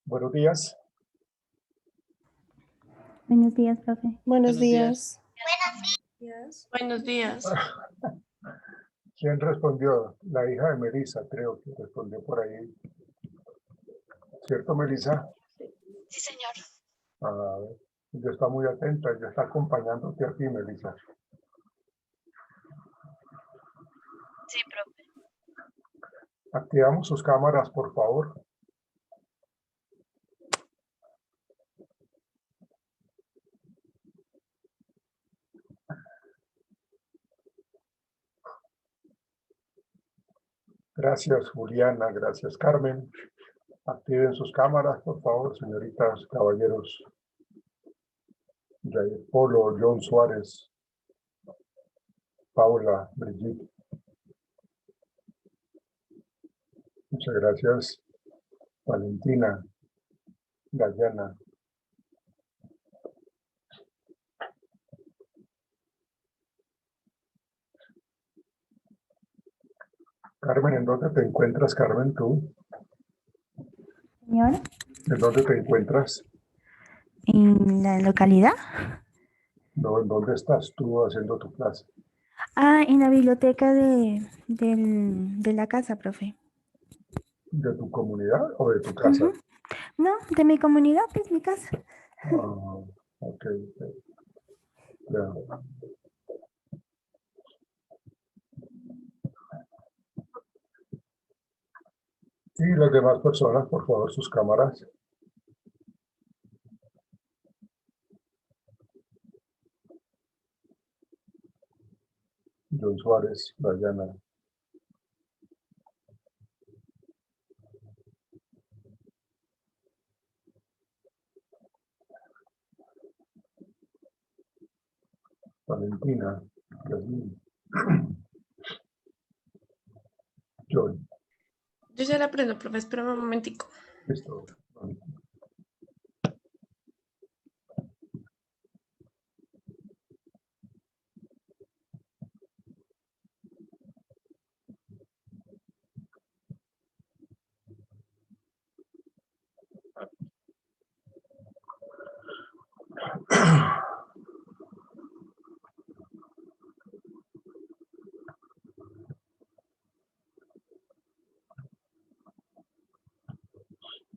Buenos días. Buenos días, profe. Buenos días. Buenos días. ¿Quién respondió? La hija de Melissa, creo que respondió por ahí. ¿Cierto, Melissa? Sí, señor. Ah, ella está muy atenta, ella está acompañándote aquí, Melissa. Sí, profe. Activamos sus cámaras, por favor. Gracias, Juliana. Gracias, Carmen. Activen sus cámaras, por favor, señoritas, caballeros. Jair Polo, John Suárez, Paula, Brigitte. Muchas gracias, Valentina, Dayana. Carmen, ¿en dónde te encuentras, Carmen, tú? Señor, ¿En dónde te encuentras? ¿en la localidad? No, ¿en dónde estás tú haciendo tu clase? Ah, en la biblioteca de la casa, profe. ¿De tu comunidad o de tu casa? No, de mi comunidad, es mi casa. Ah, ok. Ya. Y las demás personas, por favor, sus cámaras. John Suárez, Dayana. Valentina, Yasmín. John, Yo ya la aprendo, profe, espérame un momentico. listo.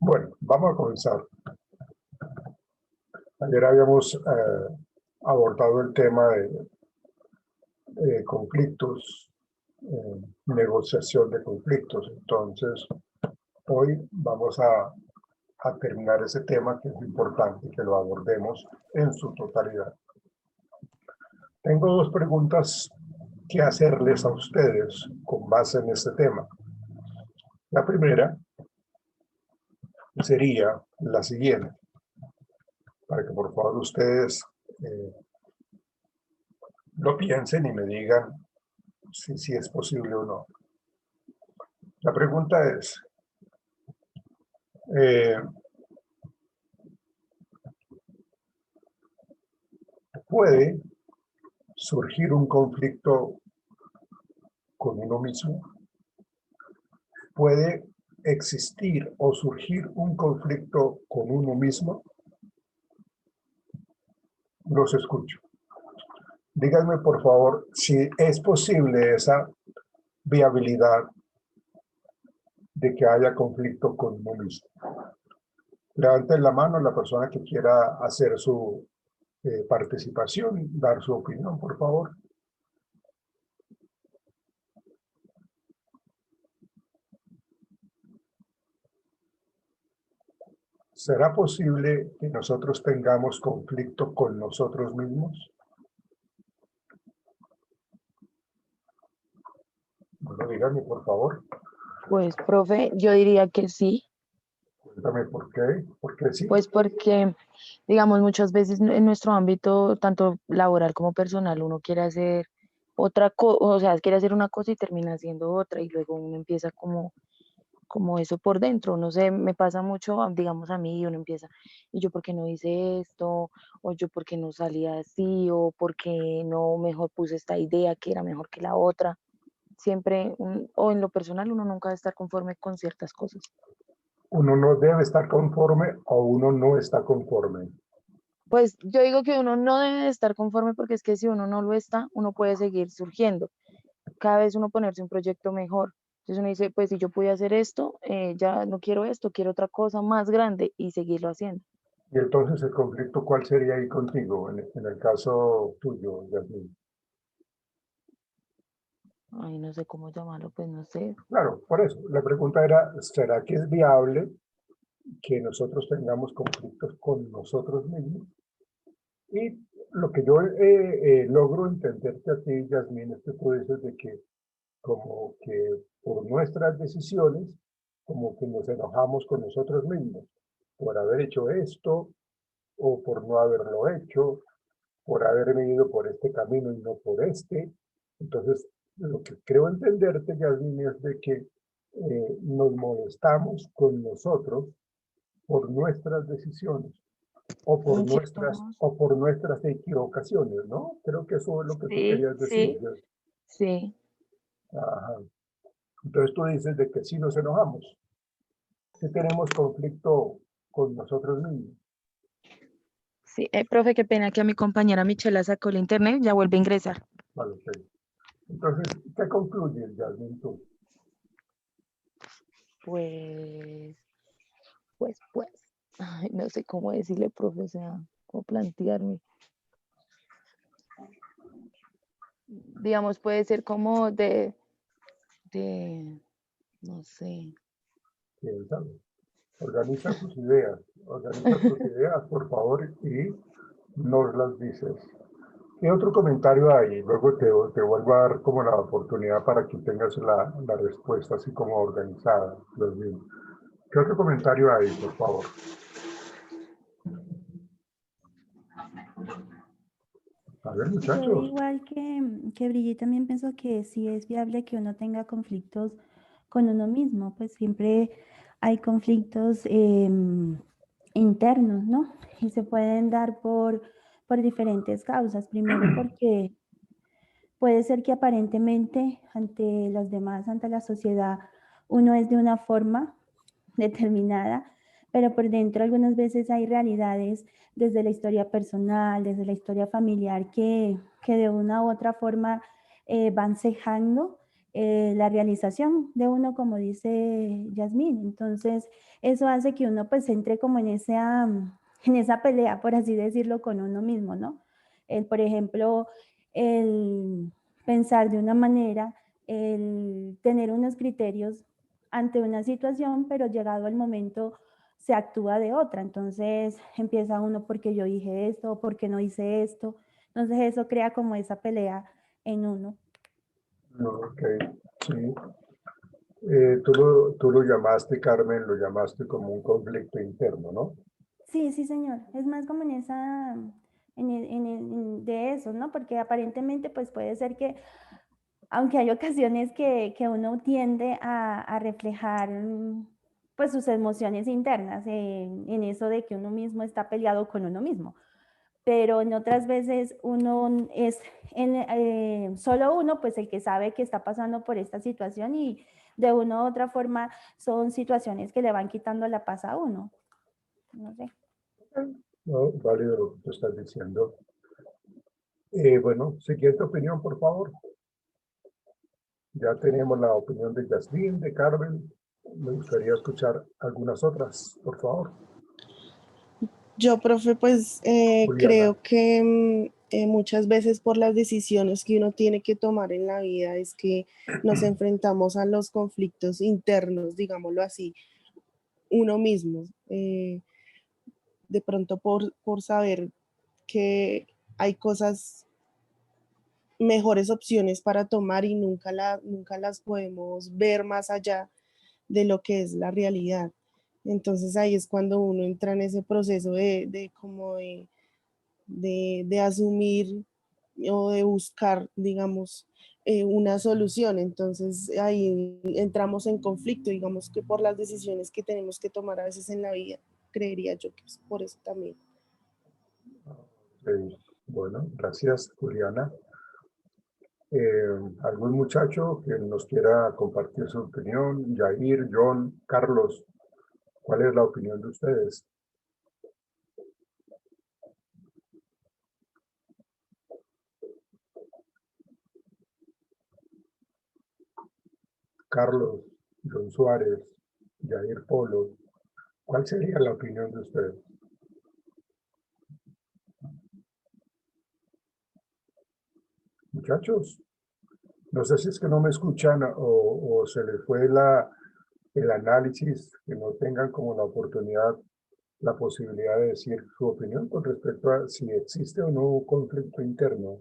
Bueno, vamos a comenzar. Ayer habíamos abordado el tema de conflictos, negociación de conflictos. Entonces, hoy vamos a terminar ese tema, que es importante que lo abordemos en su totalidad. Tengo dos preguntas que hacerles a ustedes con base en este tema. La primera sería la siguiente, para que por favor ustedes lo piensen y me digan si es posible o no. La pregunta es, ¿puede surgir un conflicto con uno mismo? ¿Puede existir o surgir un conflicto con uno mismo? Los escucho. Díganme, por favor, si es posible esa viabilidad de que haya conflicto con uno mismo. Levanten la mano la persona que quiera hacer su participación, dar su opinión, por favor. ¿Será posible que nosotros tengamos conflicto con nosotros mismos? Bueno, díganme, por favor. Pues, profe, yo diría que sí. Cuéntame por qué. ¿Por qué sí? Pues porque, digamos, muchas veces en nuestro ámbito, tanto laboral como personal, uno quiere hacer otra cosa, o sea, quiere hacer una cosa y termina haciendo otra, y luego uno empieza como eso por dentro. No sé, me pasa mucho, digamos, a mí, y uno empieza, ¿y yo por qué no hice esto? O yo por qué no salí así, o por qué no mejor puse esta idea que era mejor que la otra. Siempre, o en lo personal, uno nunca va a estar conforme con ciertas cosas. uno no debe estar conforme o uno no está conforme. Pues yo digo que uno no debe de estar conforme porque es que si uno no lo está, uno puede seguir surgiendo. Cada vez uno ponerse un proyecto mejor. Entonces uno dice, pues si yo pude hacer esto, ya no quiero esto, quiero otra cosa más grande y seguirlo haciendo. Y entonces el conflicto, ¿cuál sería ahí contigo, en el caso tuyo, Yasmín? Ay, no sé cómo llamarlo, pues no sé. Claro, por eso. La pregunta era, ¿será que es viable que nosotros tengamos conflictos con nosotros mismos? Y lo que yo logro entenderte a ti, Yasmín, es que tú dices de que como que por nuestras decisiones, como que nos enojamos con nosotros mismos, por haber hecho esto o por no haberlo hecho, por haberme ido por este camino y no por este. Entonces, lo que creo entenderte, Yasmín, es de que nos molestamos con nosotros por nuestras decisiones En cierto modo, o por nuestras equivocaciones, ¿no? Creo que eso es lo que tú sí, querías decir. sí, sí, Ajá. Entonces tú dices de que sí nos enojamos, sí tenemos conflicto con nosotros mismos. sí. Profe, qué pena que a mi compañera Michela sacó el internet, ya vuelve a ingresar. Vale, ok. Entonces, ¿qué concluyes, Yasmín, tú? Pues, pues, ay, no sé cómo decirle, profe, o sea, cómo plantearme. Digamos, puede ser como no sé. Piénsalo. Organiza tus ideas, por favor, y nos las dices. ¿Qué otro comentario hay? Luego te vuelvo a dar como la oportunidad para que tengas la respuesta así como organizada. ¿Qué otro comentario hay, por favor? A ver, Yo muchachos. igual que Brigitte también pienso que sí es viable que uno tenga conflictos con uno mismo, pues siempre hay conflictos internos, ¿no? Y se pueden dar por diferentes causas. Primero porque puede ser que aparentemente ante los demás, ante la sociedad, uno es de una forma determinada, pero por dentro algunas veces hay realidades desde la historia personal, desde la historia familiar, que de una u otra forma van cejando la realización de uno, como dice Yasmín. Entonces, eso hace que uno pues entre como en esa pelea, por así decirlo, con uno mismo, ¿no? Por ejemplo, el pensar de una manera, el tener unos criterios ante una situación, pero llegado el momento se actúa de otra. Entonces empieza uno porque yo dije esto, porque no hice esto. Entonces eso crea como esa pelea en uno. Ok, sí. Tú lo llamaste, Carmen, lo llamaste como un conflicto interno, ¿no? Sí, sí, señor. Es más como en esa, de eso, ¿no? Porque aparentemente pues puede ser que, aunque hay ocasiones que uno tiende a reflejar pues sus emociones internas en eso de que uno mismo está peleado con uno mismo. Pero en otras veces uno es solo uno, pues el que sabe que está pasando por esta situación y de una u otra forma son situaciones que le van quitando la paz a uno. No sé. No, válido lo que tú estás diciendo. Bueno, siguiente opinión, por favor. Ya tenemos la opinión de Yasmín, de Carmen. Me gustaría escuchar algunas otras, por favor. Yo, profe, pues Juliana. creo que muchas veces por las decisiones que uno tiene que tomar en la vida es que nos enfrentamos a los conflictos internos, digámoslo así, uno mismo. De pronto por saber que hay cosas, mejores opciones para tomar y nunca las podemos ver más allá de lo que es la realidad. Entonces ahí es cuando uno entra en ese proceso de asumir o de buscar, digamos, una solución. Entonces ahí entramos en conflicto, digamos que por las decisiones que tenemos que tomar a veces en la vida, creería yo que es por eso también. Bueno, gracias, Juliana. ¿Algún muchacho que nos quiera compartir su opinión? Yair, John, Carlos, ¿Cuál es la opinión de ustedes? Carlos, John Suárez, Jair Polo, ¿cuál sería la opinión de ustedes? Muchachos, no sé si es que no me escuchan o se les fue el análisis, que no tengan como la oportunidad, la posibilidad de decir su opinión con respecto a si existe o no un conflicto interno.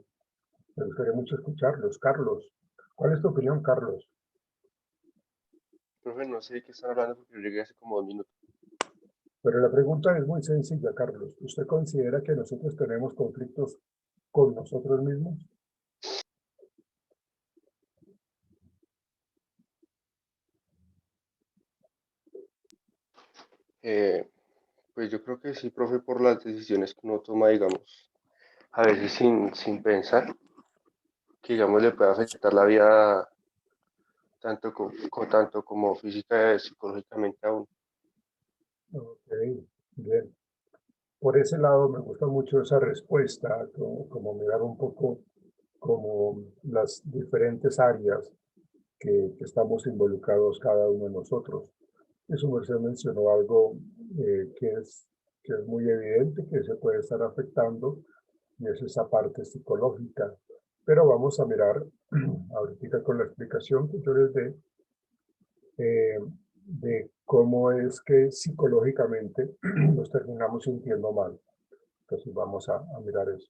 Me gustaría mucho escucharlos. Carlos, ¿cuál es tu opinión, Carlos? Profe, no sé de qué están hablando porque yo llegué hace como 2 minutos. Pero la pregunta es muy sencilla, Carlos. ¿Usted considera que nosotros tenemos conflictos con nosotros mismos? Pues yo creo que sí, profe, por las decisiones que uno toma, digamos, a veces sin pensar, que digamos le puede afectar la vida tanto como física y psicológicamente a uno. Ok, bien. Por ese lado me gusta mucho esa respuesta, como mirar un poco como las diferentes áreas que estamos involucrados cada uno de nosotros. Eso Merced mencionó algo que es muy evidente, que se puede estar afectando, y es esa parte psicológica. Pero vamos a mirar ahorita con la explicación que yo les dé de cómo es que psicológicamente nos terminamos sintiendo mal. Entonces vamos a mirar eso.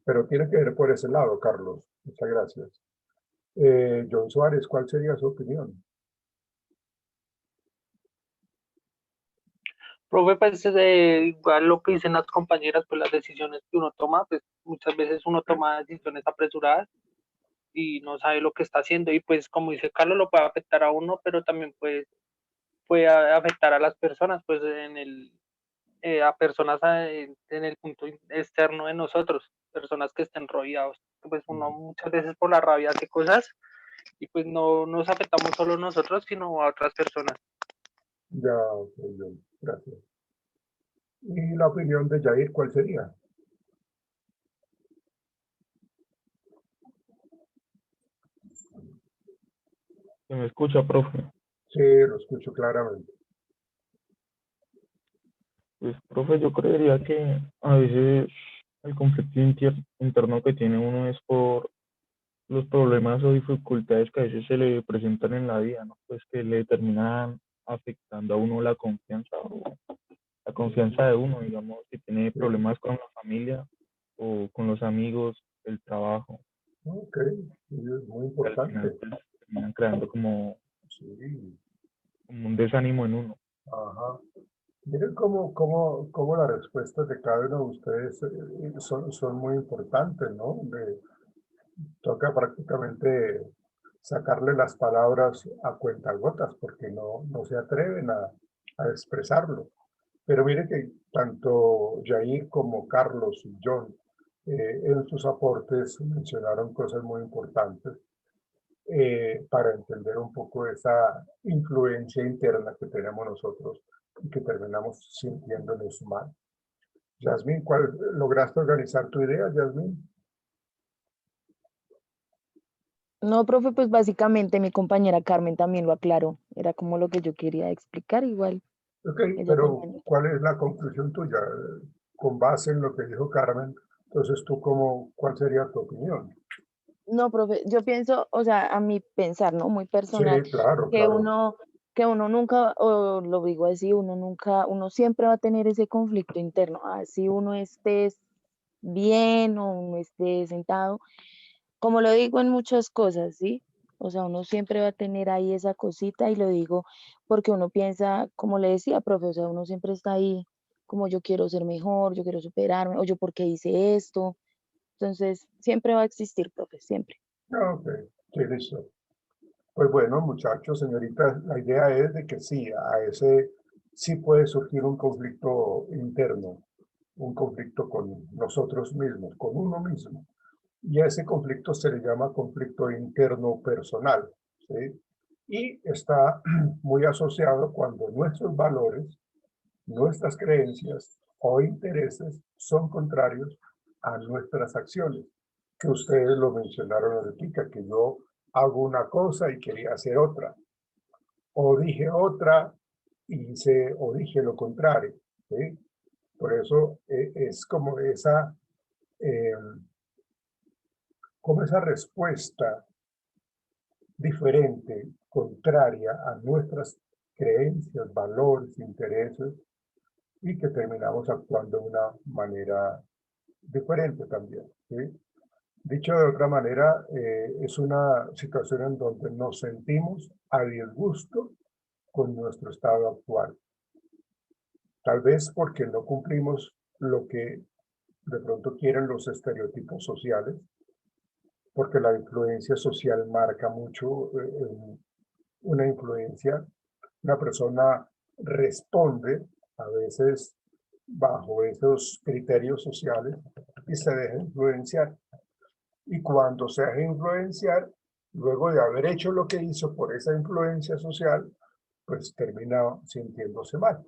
Pero tiene que ver por ese lado, Carlos. Muchas gracias. John Suárez, ¿cuál sería su opinión? Profe, pues igual lo que dicen las compañeras, pues las decisiones que uno toma, pues muchas veces uno toma decisiones apresuradas y no sabe lo que está haciendo y pues como dice Carlos, lo puede afectar a uno, pero también puede afectar a las personas, pues a personas en el punto externo de nosotros, personas que estén rodeados, pues uno muchas veces por la rabia hace cosas y pues no nos afectamos solo nosotros, sino a otras personas. Ya, bien, gracias. ¿Y la opinión de Jair cuál sería? ¿Se me escucha, profe? Sí, lo escucho claramente. Pues, profe, yo creería que a veces el conflicto interno que tiene uno es por los problemas o dificultades que a veces se le presentan en la vida, ¿no? Pues que le terminan afectando a uno la confianza o la confianza de uno, digamos, si tiene problemas con la familia o con los amigos, el trabajo, Ok, sí, es muy que al final importante. pues, terminan creando como Sí, un desánimo en uno. ajá. Miren cómo las respuestas de cada uno de ustedes son muy importantes, ¿no? Toca prácticamente sacarle las palabras a cuentagotas porque no se atreven a expresarlo. Pero mire que tanto Jair como Carlos y John en sus aportes mencionaron cosas muy importantes para entender un poco esa influencia interna que tenemos nosotros y que terminamos sintiéndonos mal. Yasmín, ¿cuál lograste organizar tu idea, Yasmín? No, profe, pues básicamente mi compañera Carmen también lo aclaró. Era como lo que yo quería explicar, igual. Ok, Ella pero también. ¿cuál es la conclusión tuya? Con base en lo que dijo Carmen, entonces tú ¿cuál sería tu opinión? No, profe, yo pienso, o sea, a mi pensar, ¿no? Muy Sí, personal, claro, que claro. uno, que uno nunca, o lo digo así, uno siempre va a tener ese conflicto interno, así uno esté bien o uno esté sentado, como lo digo en muchas cosas, ¿sí? O sea, uno siempre va a tener ahí esa cosita y lo digo porque uno piensa, como le decía, profe, o sea, uno siempre está ahí como yo quiero ser mejor, yo quiero superarme, o yo por qué hice esto. Entonces, siempre va a existir, profe, siempre. Ok, sí, listo. Pues bueno, muchachos, señoritas, la idea es de que sí, sí puede surgir un conflicto interno, un conflicto con nosotros mismos, con uno mismo. Y a ese conflicto se le llama conflicto interno personal, ¿sí? Y está muy asociado cuando nuestros valores nuestras creencias o intereses son contrarios a nuestras acciones, que ustedes lo mencionaron ahorita, que yo hago una cosa y quería hacer otra, o dije otra y hice o dije lo contrario, ¿sí? Por eso es eh, como esa respuesta diferente, contraria a nuestras creencias, valores, intereses, y que terminamos actuando de una manera diferente también, ¿sí? Dicho de otra manera, es una situación en donde nos sentimos a disgusto con nuestro estado actual. Tal vez porque no cumplimos lo que de pronto quieren los estereotipos sociales, porque la influencia social marca mucho una influencia. Una persona responde a veces bajo esos criterios sociales y se deja influenciar. Y cuando se deja influenciar, luego de haber hecho lo que hizo por esa influencia social, pues termina sintiéndose mal,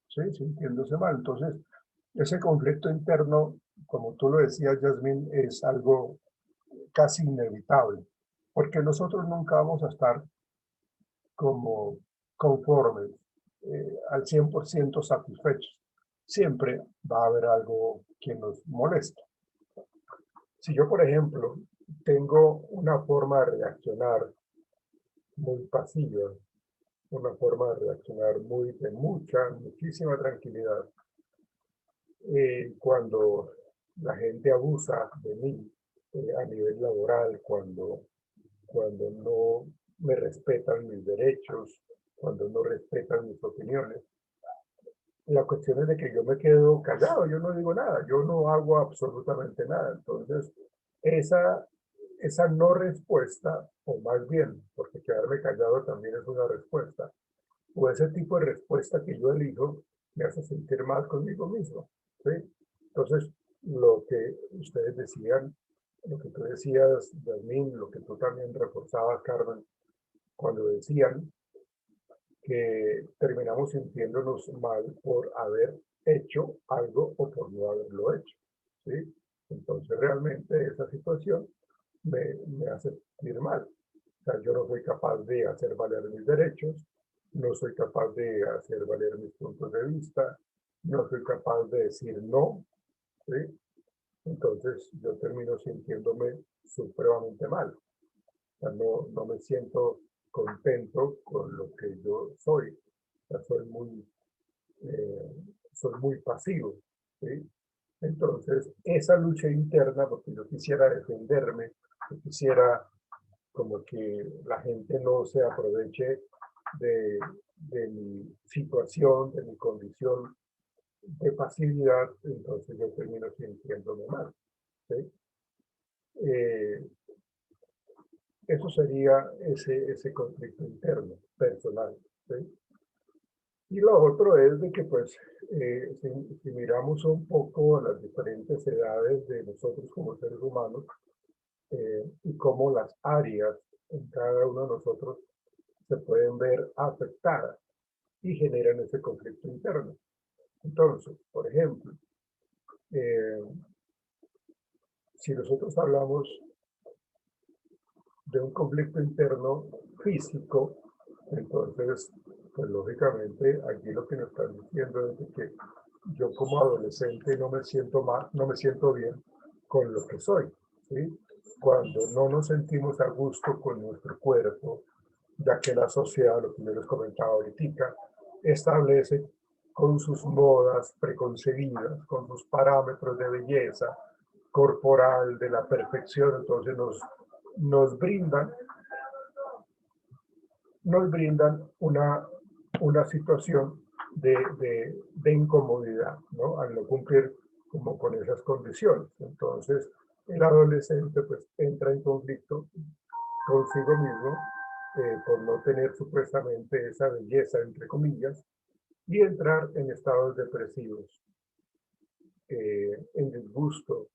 ¿sí? Sintiéndose mal. Entonces, ese conflicto interno, como tú lo decías, Yasmín, es algo casi inevitable, porque nosotros nunca vamos a estar como conformes, al 100% satisfechos. Siempre va a haber algo que nos molesta. Si yo, por ejemplo, tengo una forma de reaccionar muy pasiva, una forma de reaccionar de muchísima tranquilidad, cuando la gente abusa de mí a nivel laboral, cuando no me respetan mis derechos, cuando no respetan mis opiniones. La cuestión es de que yo me quedo callado, yo no digo nada, yo no hago absolutamente nada. Entonces, esa, esa no respuesta, o más bien, porque quedarme callado también es una respuesta, o ese tipo de respuesta que yo elijo, me hace sentir mal conmigo mismo, ¿sí? Entonces, lo que ustedes decían, lo que tú decías, Yasmín, lo que tú también reforzabas, Carmen, cuando decían que terminamos sintiéndonos mal por haber hecho algo o por no haberlo hecho, ¿sí? Entonces, realmente esa situación me hace sentir mal. O sea, yo no soy capaz de hacer valer mis derechos, no soy capaz de hacer valer mis puntos de vista, no soy capaz de decir no, ¿sí? Entonces yo termino sintiéndome supremamente mal. O sea, no me siento contento con lo que yo soy. O sea, eh, soy muy pasivo, ¿sí? Entonces, esa lucha interna, porque yo quisiera defenderme, yo quisiera como que la gente no se aproveche de mi situación, de mi condición de pasividad, entonces yo termino sintiéndome mal, ¿sí? Eso sería ese conflicto interno, personal, ¿sí? Y lo otro es de que, pues, si miramos un poco las diferentes edades de nosotros como seres humanos, y cómo las áreas en cada uno de nosotros se pueden ver afectadas y generan ese conflicto interno. Entonces, por ejemplo, eh, si nosotros hablamos de un conflicto interno físico, entonces, pues lógicamente aquí lo que nos están diciendo es de que yo como adolescente no me siento mal, no me siento bien con lo que soy, ¿sí? Cuando no nos sentimos a gusto con nuestro cuerpo, ya que la sociedad, lo que yo les comentaba ahorita, establece con sus modas preconcebidas, con sus parámetros de belleza corporal, de la perfección, entonces nos brindan una situación de incomodidad, ¿no? Al no cumplir como con esas condiciones. Entonces, el adolescente pues entra en conflicto consigo mismo por no tener supuestamente esa belleza, entre comillas, y entrar en estados depresivos, en disgusto,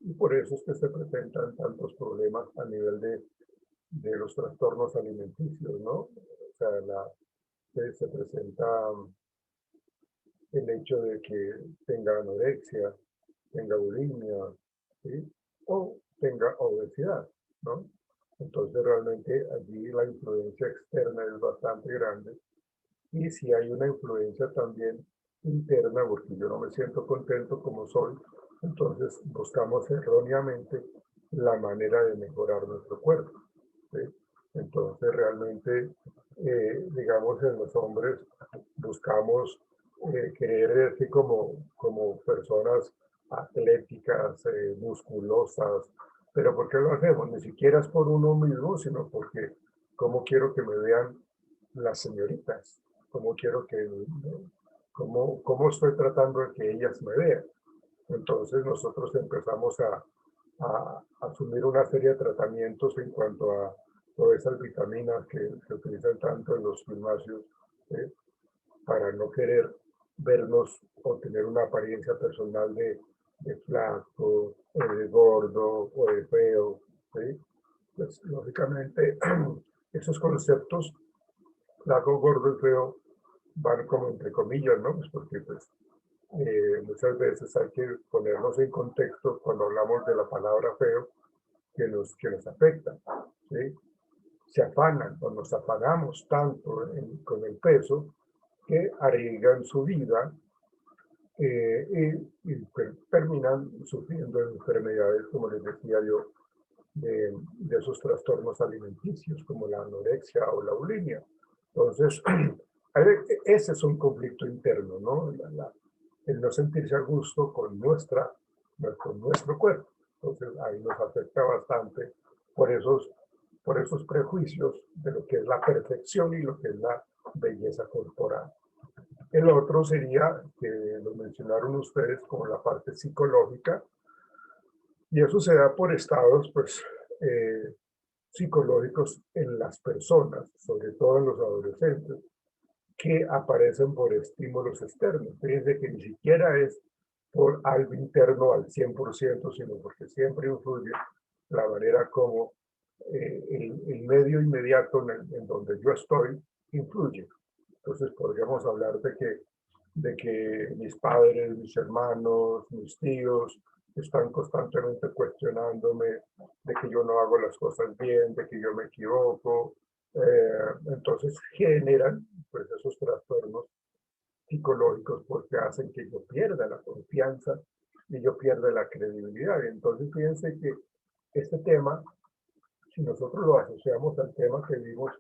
y por eso es que se presentan tantos problemas a nivel de los trastornos alimenticios, ¿no? O sea, se presenta el hecho de que tenga anorexia, tenga bulimia, ¿sí? O tenga obesidad, ¿no? Entonces realmente allí la influencia externa es bastante grande y si hay una influencia también interna, porque yo no me siento contento como soy, entonces buscamos erróneamente la manera de mejorar nuestro cuerpo, ¿sí? Entonces realmente, digamos, en los hombres buscamos querer verse como personas atléticas, musculosas, pero ¿por qué lo hacemos? Ni siquiera es por uno mismo, sino porque cómo quiero que me vean las señoritas, cómo quiero que, cómo estoy tratando de que ellas me vean. Entonces nosotros empezamos a asumir una serie de tratamientos en cuanto a todas esas vitaminas que se utilizan tanto en los gimnasios, ¿eh? Para no querer vernos o tener una apariencia personal de flaco, o de gordo, o de feo, ¿sí? Pues lógicamente esos conceptos, flaco, gordo y feo, van como entre comillas, ¿no? Pues porque pues muchas veces hay que ponernos en contexto cuando hablamos de la palabra feo que nos afecta, ¿sí? Se afanan o nos afanamos tanto con el peso que arriesgan su vida y terminan sufriendo enfermedades, como les decía yo, de esos trastornos alimenticios como la anorexia o la bulimia. Entonces, ese es un conflicto interno, ¿no? El no sentirse a gusto con nuestro cuerpo. Entonces, ahí nos afecta bastante por esos prejuicios de lo que es la perfección y lo que es la belleza corporal. El otro sería, que lo mencionaron ustedes, como la parte psicológica, y eso se da por estados, pues, psicológicos en las personas, sobre todo en los adolescentes, que aparecen por estímulos externos. Fíjense que ni siquiera es por algo interno al 100%, sino porque siempre influye la manera como el medio inmediato en donde yo estoy influye. Entonces podríamos hablar de que mis padres, mis hermanos, mis tíos están constantemente cuestionándome de que yo no hago las cosas bien, de que yo me equivoco. Entonces generan pues esos trastornos psicológicos porque hacen que yo pierda la confianza y yo pierda la credibilidad. Entonces fíjense que este tema, si nosotros lo asociamos al tema que vimos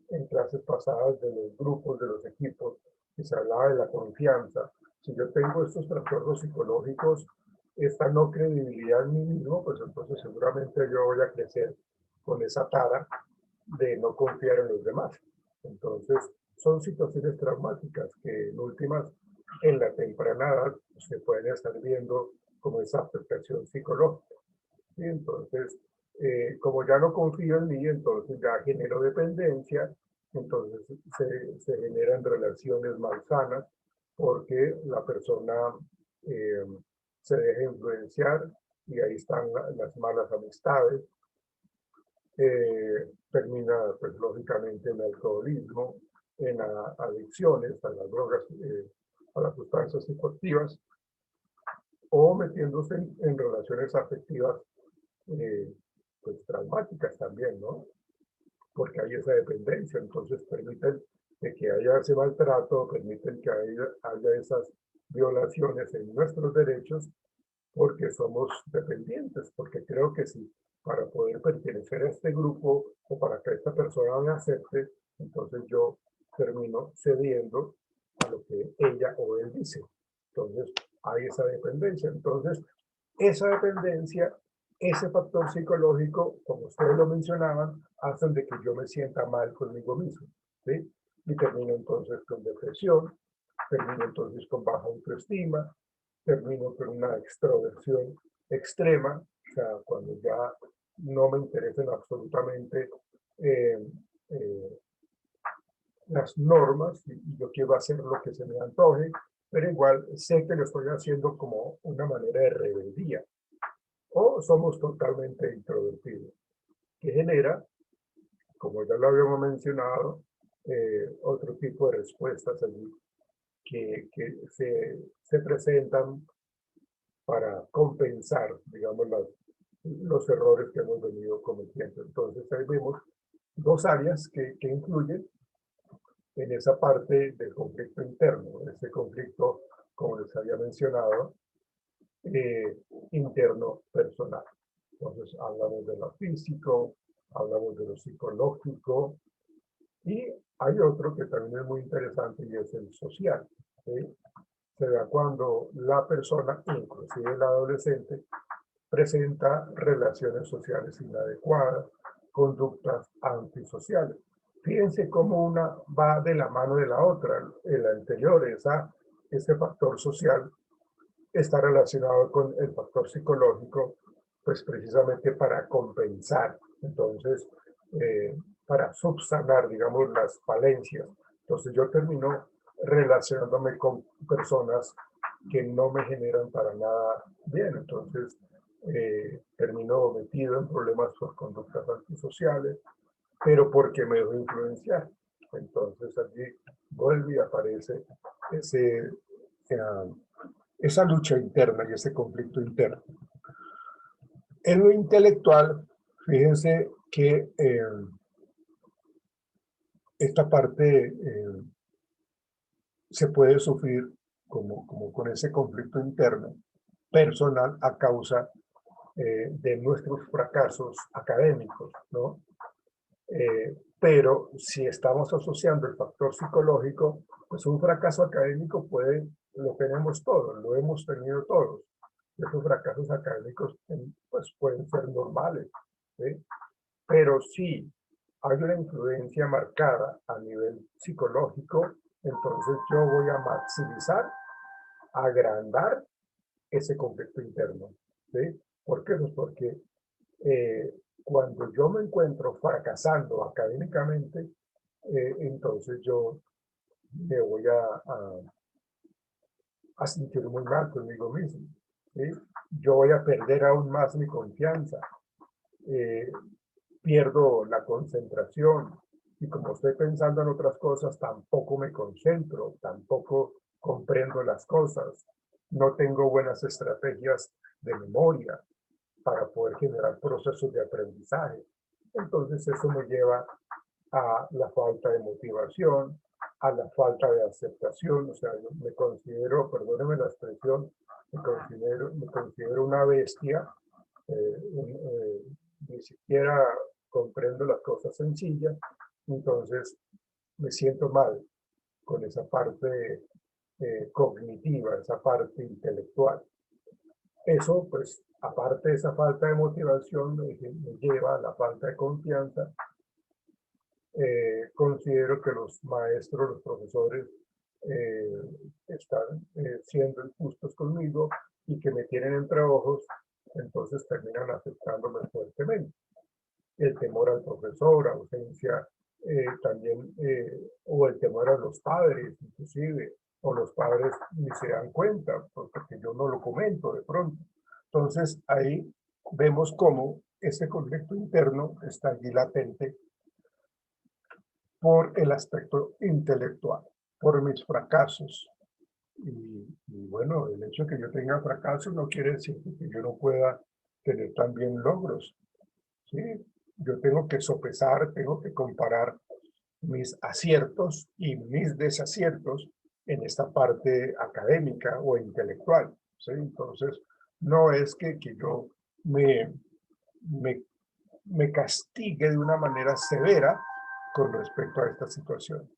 en clases pasadas de los grupos, de los equipos, que se hablaba de la confianza, si yo tengo estos trastornos psicológicos, esta no credibilidad en mí mismo, pues entonces seguramente yo voy a crecer con esa tara de no confiar en los demás. Entonces, son situaciones traumáticas que en últimas, en la temprana edad, se pueden estar viendo como esa afectación psicológica. Y entonces, como ya no confío en mí, entonces ya genero dependencia, entonces se generan relaciones malsanas porque la persona eh, se deja influenciar y ahí están las malas amistades. Termina, pues lógicamente, en alcoholismo, en adicciones a las drogas, a las sustancias psicoactivas, o metiéndose en relaciones afectivas pues traumáticas también, ¿no? Porque hay esa dependencia, entonces permiten de que haya ese maltrato, permiten que haya esas violaciones en nuestros derechos porque somos dependientes, porque creo que sí, para poder pertenecer a este grupo o para que esta persona me acepte, entonces yo termino cediendo a lo que ella o él dice. Entonces hay esa dependencia. Entonces, esa dependencia, ese factor psicológico, como ustedes lo mencionaban, hacen de que yo me sienta mal conmigo mismo, ¿sí? Y termino entonces con depresión, termino entonces con baja autoestima, termino con una extroversión extrema, o sea, cuando ya no me interesan absolutamente eh, eh, las normas y yo quiero hacer lo que se me antoje, pero igual sé que lo estoy haciendo como una manera de rebeldía. O somos totalmente introvertidos, que genera, como ya lo habíamos mencionado, otro tipo de respuestas allí que se presentan para compensar, digamos, los errores que hemos venido cometiendo. Entonces ahí vemos dos áreas que influyen en esa parte del conflicto interno, ese conflicto, como les había mencionado, interno personal. Entonces hablamos de lo físico, hablamos de lo psicológico, y hay otro que también es muy interesante y es el social, ¿sí? Se da cuando la persona, inclusive el adolescente, presenta relaciones sociales inadecuadas, conductas antisociales. Fíjense cómo una va de la mano de la otra. El anterior, ese factor social, está relacionado con el factor psicológico, pues precisamente para compensar. Entonces, para subsanar, digamos, las falencias. Entonces yo termino relacionándome con personas que no me generan para nada bien. Entonces termino metido en problemas por conductas antisociales, pero porque me dejo influenciar. Entonces allí vuelve y aparece esa lucha interna y ese conflicto interno. En lo intelectual, fíjense que esta parte se puede sufrir como con ese conflicto interno personal a causa de nuestros fracasos académicos, ¿no? Pero si estamos asociando el factor psicológico, pues un fracaso académico lo tenemos todos, lo hemos tenido todos. Esos fracasos académicos pues pueden ser normales, ¿sí? Pero si hay una influencia marcada a nivel psicológico, entonces yo voy a maximizar, agrandar ese conflicto interno, ¿sí? ¿Por qué? Pues porque cuando yo me encuentro fracasando académicamente, entonces yo me voy a sentir muy mal conmigo mismo, ¿sí? Yo voy a perder aún más mi confianza, pierdo la concentración, y como estoy pensando en otras cosas, tampoco me concentro, tampoco comprendo las cosas, no tengo buenas estrategias de memoria para poder generar procesos de aprendizaje. Entonces eso me lleva a la falta de motivación, a la falta de aceptación. O sea, yo me considero, perdónenme la expresión, me considero una bestia, ni siquiera comprendo las cosas sencillas, entonces me siento mal con esa parte cognitiva, esa parte intelectual. Eso, pues, aparte de esa falta de motivación, me lleva a la falta de confianza. Considero que los maestros, los profesores, están siendo injustos conmigo y que me tienen entre ojos, entonces terminan afectándome fuertemente. El temor al profesor, ausencia también, o el temor a los padres, inclusive, o los padres ni se dan cuenta, porque yo no lo comento de pronto. Entonces, ahí vemos cómo ese conflicto interno está allí latente por el aspecto intelectual, por mis fracasos. Y bueno, el hecho de que yo tenga fracasos no quiere decir que yo no pueda tener también logros, ¿sí? Yo tengo que sopesar, tengo que comparar mis aciertos y mis desaciertos en esta parte académica o intelectual, ¿sí? Entonces, no es que yo me castigue de una manera severa con respecto a esta situación.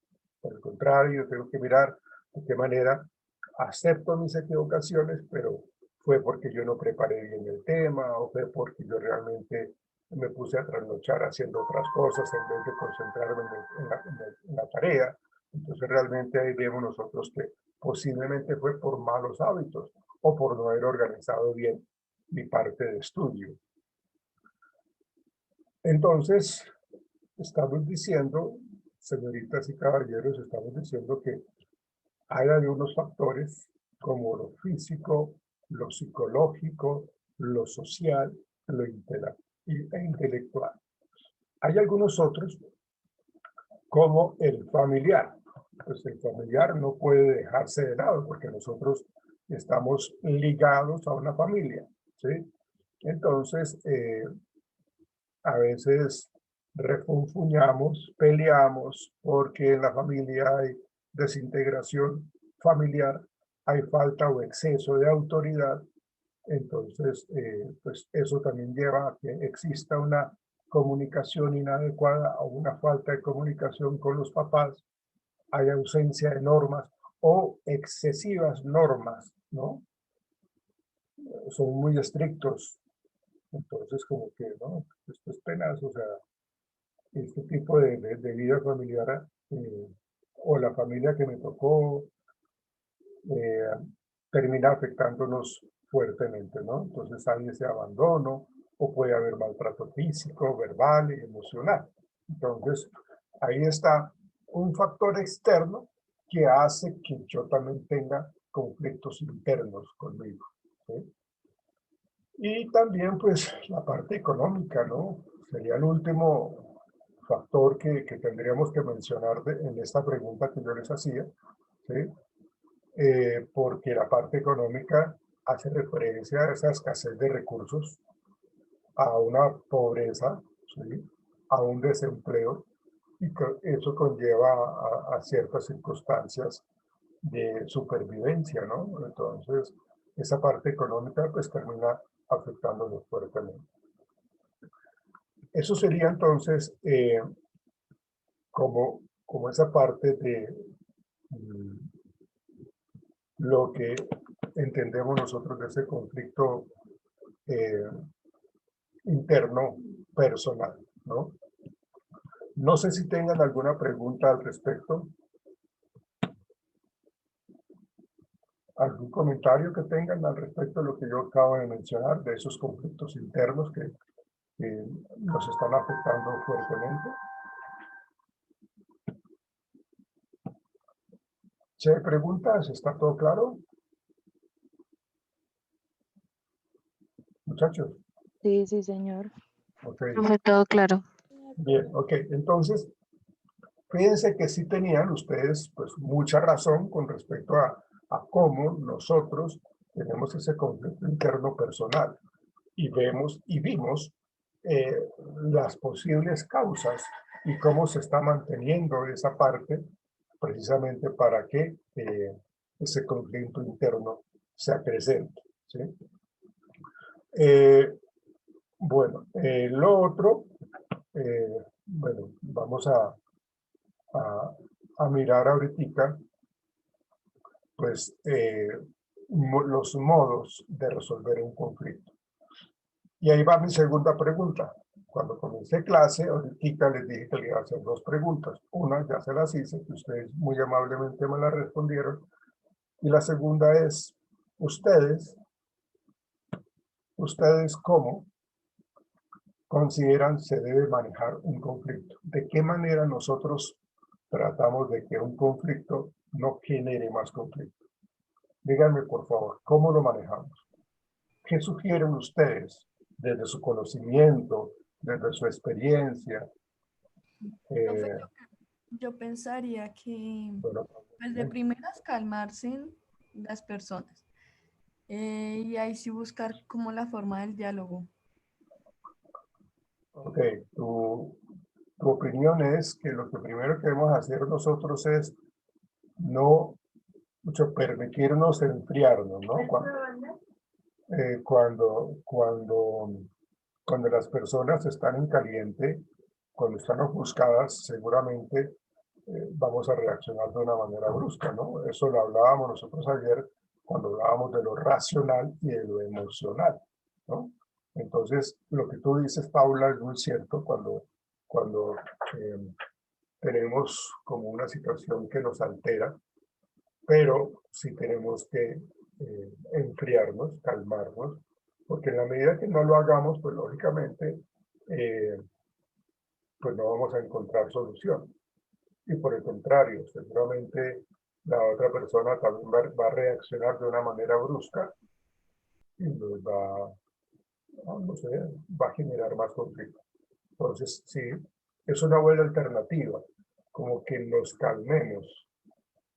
Por el contrario, yo tengo que mirar de qué manera acepto mis equivocaciones, pero fue porque yo no preparé bien el tema, o fue porque yo realmente me puse a trasnochar haciendo otras cosas en vez de concentrarme en la tarea. Entonces realmente ahí vemos nosotros que posiblemente fue por malos hábitos o por no haber organizado bien mi parte de estudio. Entonces, estamos diciendo, señoritas y caballeros, estamos diciendo que hay algunos factores como lo físico, lo psicológico, lo social, lo intelectual. Hay algunos otros como el familiar. pues el familiar no puede dejarse de lado porque nosotros estamos ligados a una familia, ¿sí? Entonces, a veces refunfuñamos, peleamos porque en la familia hay desintegración familiar, hay falta o exceso de autoridad. Entonces, pues eso también lleva a que exista una comunicación inadecuada o una falta de comunicación con los papás, hay ausencia de normas o excesivas normas, ¿no? Son muy estrictos. Entonces, como que, ¿no? Esto es penaz, o sea, este tipo de vida familiar o la familia que me tocó eh, termina afectándonos fuertemente, ¿no? Entonces hay ese abandono o puede haber maltrato físico, verbal y emocional. Entonces, ahí está un factor externo que hace que yo también tenga conflictos internos conmigo, ¿sí? Y también, pues, la parte económica, ¿no? Sería el último factor que tendríamos que mencionar en esta pregunta que yo les hacía, ¿sí? Porque la parte económica hace referencia a esa escasez de recursos, a una pobreza, ¿sí? A un desempleo, y que eso conlleva a ciertas circunstancias de supervivencia, ¿no? Entonces, esa parte económica pues termina afectándonos fuertemente. Eso sería entonces como esa parte de lo que entendemos nosotros de ese conflicto interno personal, ¿no? No sé si tengan alguna pregunta al respecto. ¿Algún comentario que tengan al respecto de lo que yo acabo de mencionar, de esos conflictos internos que nos están afectando fuertemente? Si hay preguntas, ¿está todo claro? Muchachos. Sí, sí, señor. Okay. Profe, todo claro. Bien, ok. Entonces, fíjense que sí tenían ustedes pues mucha razón con respecto a cómo nosotros tenemos ese conflicto interno personal y vemos y vimos las posibles causas y cómo se está manteniendo esa parte precisamente para que ese conflicto interno sea presente, ¿sí? Bueno, lo otro, bueno, vamos a mirar ahorita, pues, los modos de resolver un conflicto. Y ahí va mi segunda pregunta. Cuando comencé clase, ahorita les dije que le iba a hacer dos preguntas. Una ya se las hice, que ustedes muy amablemente me la respondieron. Y la segunda es, ¿ustedes cómo consideran se debe manejar un conflicto? ¿De qué manera nosotros tratamos de que un conflicto no genere más conflicto? Díganme, por favor, ¿cómo lo manejamos? ¿Qué sugieren ustedes desde su conocimiento, desde su experiencia? Profe, yo pensaría que, Bueno, pues de primeras, calmarse las personas. Y ahí sí buscar como la forma del diálogo. ok, tu opinión es que lo que primero que debemos hacer nosotros es no permitirnos enfriarnos, ¿no? Cuando las personas están en caliente, cuando están ofuscadas, seguramente vamos a reaccionar de una manera brusca, ¿no? Eso lo hablábamos nosotros ayer cuando hablábamos de lo racional y de lo emocional, ¿no? Entonces, lo que tú dices, Paula, es muy cierto cuando tenemos como una situación que nos altera, pero sí tenemos que enfriarnos, calmarnos, porque en la medida que no lo hagamos, pues lógicamente, pues no vamos a encontrar solución. Y por el contrario, seguramente la otra persona también va a reaccionar de una manera brusca y nos no sé, va a generar más conflicto. Entonces, sí, es una buena alternativa, como que nos calmemos,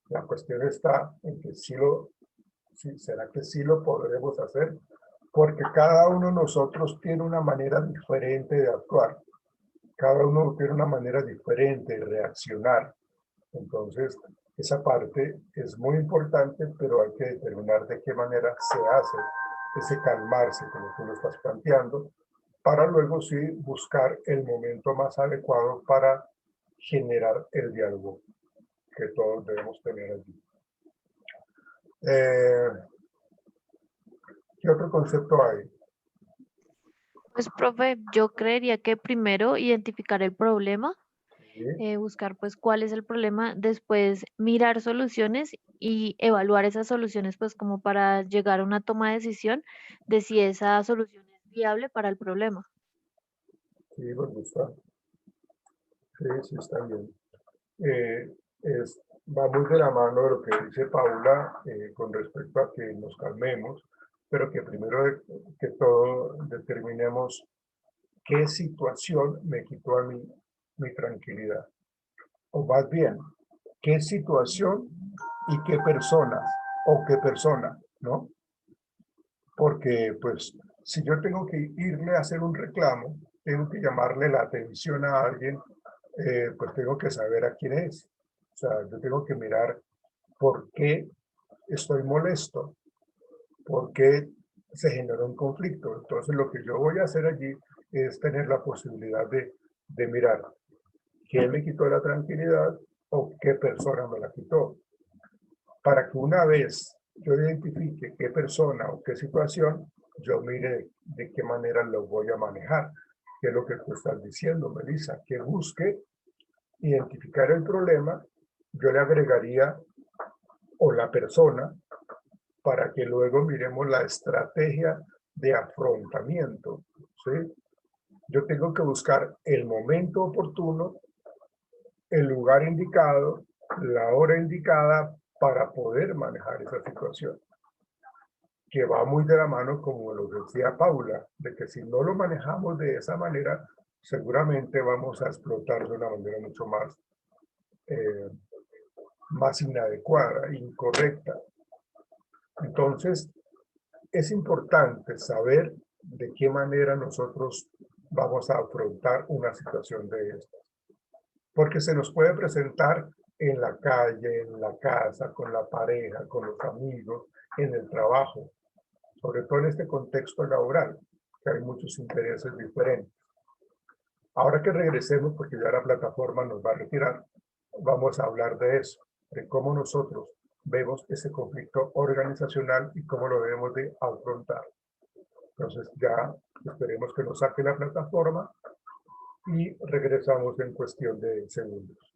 La cuestión está en que ¿será que sí lo podremos hacer? Porque cada uno de nosotros tiene una manera diferente de actuar. Cada uno tiene una manera diferente de reaccionar. Entonces, esa parte es muy importante, pero hay que determinar de qué manera se hace ese calmarse, como tú lo estás planteando, para luego sí buscar el momento más adecuado para generar el diálogo que todos debemos tener allí. ¿Qué otro concepto hay? Pues, profe, yo creería que primero identificar el problema, Sí. buscar pues cuál es el problema, después mirar soluciones y evaluar esas soluciones pues como para llegar a una toma de decisión de si esa solución es viable para el problema. Sí, me gusta. Sí, está bien. Va muy de la mano de lo que dice Paula con respecto a que nos calmemos, pero que primero que todo determinemos qué situación me quitó a mí mi tranquilidad. O más bien, qué situación y qué personas o qué persona, ¿no? Porque pues si yo tengo que irle a hacer un reclamo, tengo que llamarle la atención a alguien, pues tengo que saber a quién es. O sea, yo tengo que mirar por qué estoy molesto, por qué se generó un conflicto. Entonces lo que yo voy a hacer allí es tener la posibilidad de mirar quién me quitó la tranquilidad o qué persona me la quitó. Para que una vez yo identifique qué persona o qué situación, yo mire de qué manera lo voy a manejar. Que es lo que tú estás diciendo, Melissa, que busque identificar el problema, yo le agregaría o la persona para que luego miremos la estrategia de afrontamiento, ¿sí? Yo tengo que buscar el momento oportuno, el lugar indicado, la hora indicada para poder manejar esa situación, que va muy de la mano, como lo decía Paula, de que si no lo manejamos de esa manera, seguramente vamos a explotar de una manera mucho más inadecuada, incorrecta. Entonces, es importante saber de qué manera nosotros vamos a afrontar una situación de estas. Porque se nos puede presentar en la calle, en la casa, con la pareja, con los amigos, en el trabajo, sobre todo en este contexto laboral, que hay muchos intereses diferentes. Ahora que regresemos, porque ya la plataforma nos va a retirar, vamos a hablar de eso, de cómo nosotros vemos ese conflicto organizacional y cómo lo debemos de afrontar. Entonces ya esperemos que nos saque la plataforma y regresamos en cuestión de segundos.